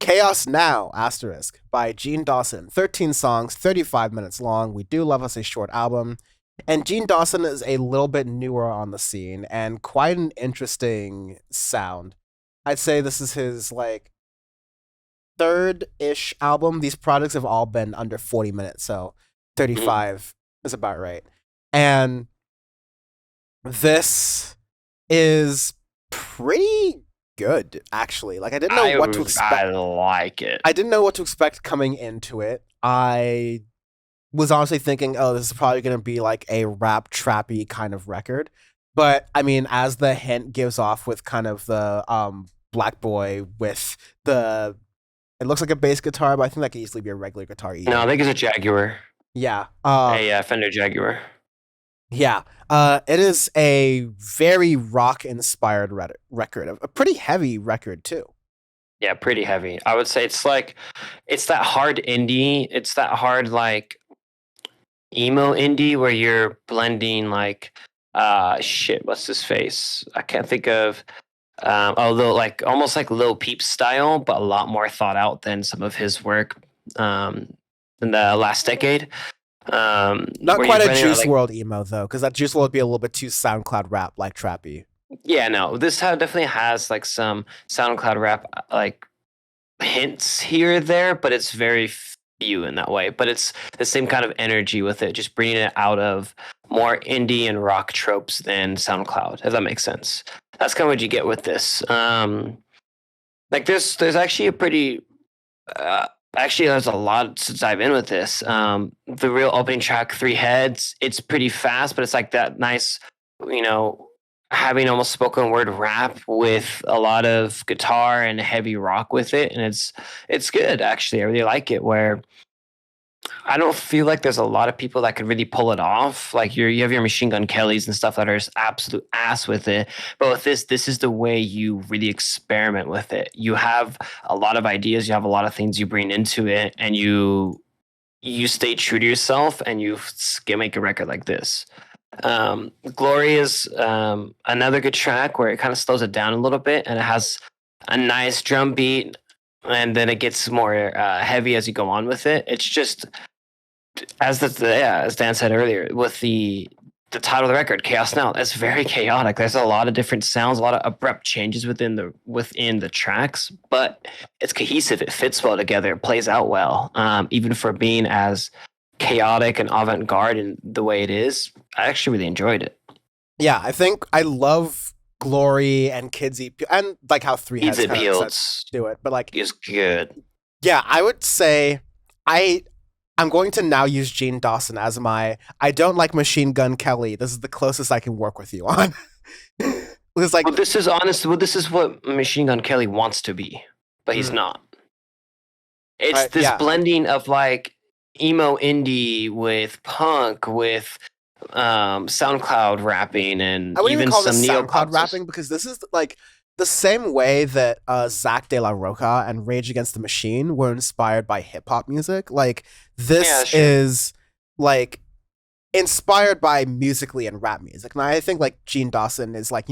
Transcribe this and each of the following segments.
Chaos Now, asterisk, by Gene Dawson. 13 songs, 35 minutes long. We do love us a short album. And Gene Dawson is a little bit newer on the scene and quite an interesting sound. I'd say this is his, like, third-ish album. These projects have all been under 40 minutes, so 35 is about right. And this is pretty good, actually. Like, I didn't know what to expect. I like it. I didn't know what to expect coming into it. I was honestly thinking, oh, this is probably going to be like a rap trappy kind of record. But I mean, as the hint gives off with kind of the black boy with the, it looks like a bass guitar, but I think that could easily be a regular guitar either. No, I think it's a Jaguar. Yeah. A Fender Jaguar. Yeah. It is a very rock inspired record, a pretty heavy record too. Yeah, pretty heavy. I would say it's that hard indie. It's that hard like emo indie where you're blending like what's his face? I can't think of although like almost like Lil Peep style, but a lot more thought out than some of his work in the last decade. Not quite a Juice WRLD emo though, because that Juice WRLD would be a little bit too SoundCloud rap like trappy. Yeah, no, this definitely has like some SoundCloud rap like hints here or there, but it's very few in that way. But it's the same kind of energy with it, just bringing it out of more indie and rock tropes than SoundCloud, if that makes sense. That's kind of what you get with this. Like there's actually a pretty actually there's a lot to dive in with this. The real opening track, Three Heads, it's pretty fast, but it's like that nice, having almost spoken word rap with a lot of guitar and heavy rock with it, and it's good actually. I really like it. Where I don't feel like there's a lot of people that could really pull it off. Like you have your Machine Gun Kellys and stuff that are just absolute ass with it. But with this is the way you really experiment with it. You have a lot of ideas, you have a lot of things you bring into it, and you stay true to yourself, and you make a record like this. Glory is another good track where it kind of slows it down a little bit, and it has a nice drum beat, and then it gets more heavy as you go on with it. It's just as Dan said earlier, with the title of the record, Chaos Now, it's very chaotic. There's a lot of different sounds, a lot of abrupt changes within the tracks, but it's cohesive. It fits well together. It plays out well, even for being as chaotic and avant-garde in the way it is. I actually really enjoyed it. Yeah, I think I love Glory and Kids Eat and like how Three Heads kind of do it, but like it's good. Yeah, I would say I'm going to now use Gene Dawson as I don't like Machine Gun Kelly. This is the closest I can work with you on. It's like, this is honest. Well, this is what Machine Gun Kelly wants to be, but he's not. It's this blending of like emo indie with punk with SoundCloud rapping, and I wouldn't even call some this neo SoundCloud rapping, because this is like the same way that Zach De La Roca and Rage Against the Machine were inspired by hip hop music. Like this is like inspired by musically and rap music. And I think like Gene Dawson is like,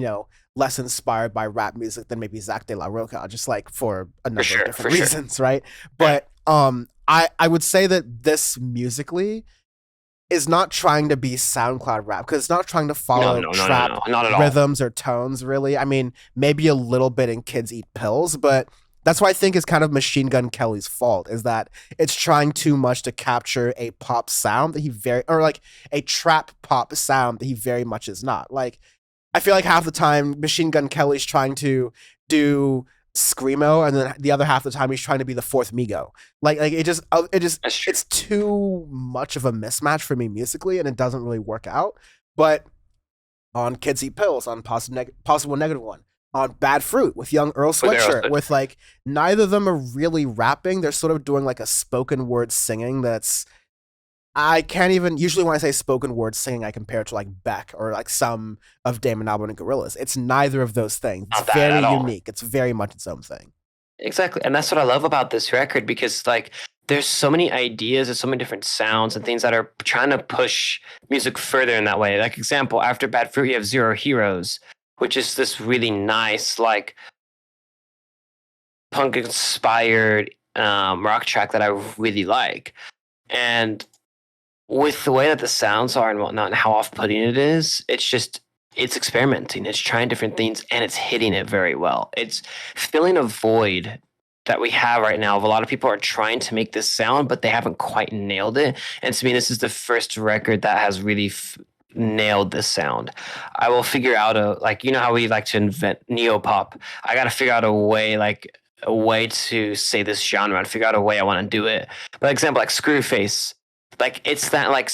less inspired by rap music than maybe Zach De La Roca, just like for a number of different reasons, right? But I would say that this musically is not trying to be SoundCloud rap, because it's not trying to follow trap not at rhythms or tones, really. I mean, maybe a little bit in Kids Eat Pills, but that's what I think is kind of Machine Gun Kelly's fault, is that it's trying too much to capture a pop sound that or like a trap pop sound that he very much is not. Like, I feel like half the time Machine Gun Kelly's trying to do screamo, and then the other half of the time he's trying to be the fourth Migo. Like it's too much of a mismatch for me musically, and it doesn't really work out. But on Kids Eat Pills, on Possible Negative One, on Bad Fruit with Young Earl Sweatshirt, with like neither of them are really rapping. They're sort of doing like a spoken word singing that's, I can't even, usually when I say spoken word singing, I compare it to like Beck or like some of Damon Albarn and Gorillaz. It's neither of those things. It's very unique. It's very much its own thing. Exactly. And that's what I love about this record, because like there's so many ideas, there's so many different sounds and things that are trying to push music further in that way. Like example, after Bad Fruit, you have Zero Heroes, which is this really nice, like punk inspired rock track that I really like. And with the way that the sounds are and whatnot and how off-putting it is, it's experimenting. It's trying different things and it's hitting it very well. It's filling a void that we have right now of a lot of people are trying to make this sound, but they haven't quite nailed it. And to me, this is the first record that has really nailed this sound. I will figure out you know how we like to invent neopop. I got to figure out a way to say this genre and figure out a way I want to do it. For example, like Screwface, like it's that like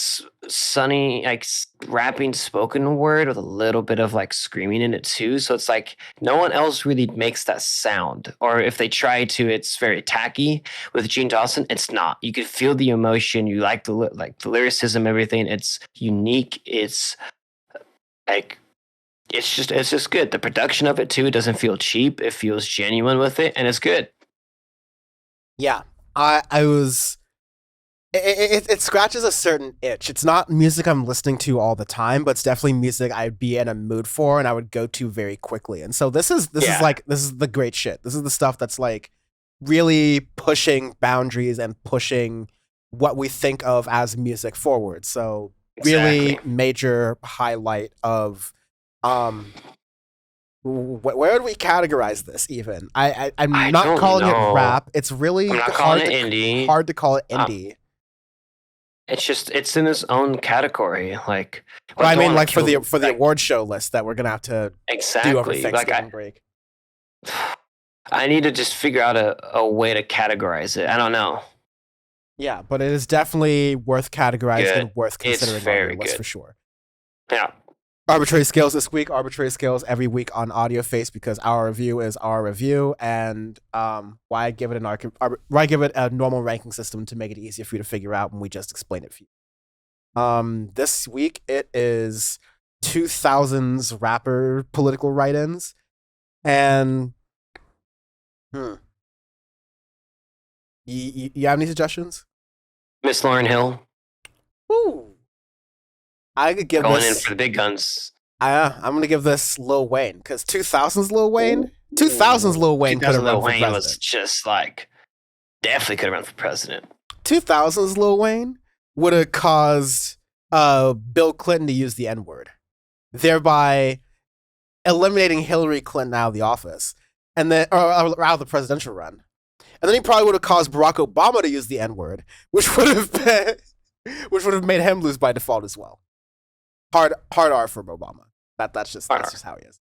sunny like rapping spoken word with a little bit of like screaming in it too. So it's like no one else really makes that sound, or if they try to, it's very tacky. With Gene Dawson, it's not. You could feel the emotion. You like the lyricism, everything. It's unique. It's like it's just good. The production of it too, it doesn't feel cheap. It feels genuine with it, and it's good. Yeah, I was. It scratches a certain itch. It's not music I'm listening to all the time, but it's definitely music I'd be in a mood for and I would go to very quickly. And so this is the great shit. This is the stuff that's like really pushing boundaries and pushing what we think of as music forward. So really major highlight of where would we categorize this even? I'm not calling it rap. It's really hard to call it indie. It's in its own category. Like, but I mean, like for the award show list that we're gonna have to do over Thanksgiving break. I need to just figure out a way to categorize it. I don't know. Yeah, but it is definitely worth categorizing and worth considering on your list for sure. Yeah. Arbitrary scales this week. Arbitrary scales every week on Audioface because our review is our review, and why give it a normal ranking system to make it easier for you to figure out when we just explain it for you. This week it is 2000s rapper political write-ins, and you have any suggestions? Miss Lauryn Hill. Ooh. I could give going in for the big guns. I'm gonna give this Lil Wayne because 2000s Lil Wayne. 2000s Lil Wayne could have run for president. Was just like definitely could have run for president. 2000s Lil Wayne would have caused Bill Clinton to use the N-word, thereby eliminating Hillary Clinton out of the office, and then or out of the presidential run. And then he probably would have caused Barack Obama to use the N-word, which would have made him lose by default as well. Hard R for Obama. That's just how he is.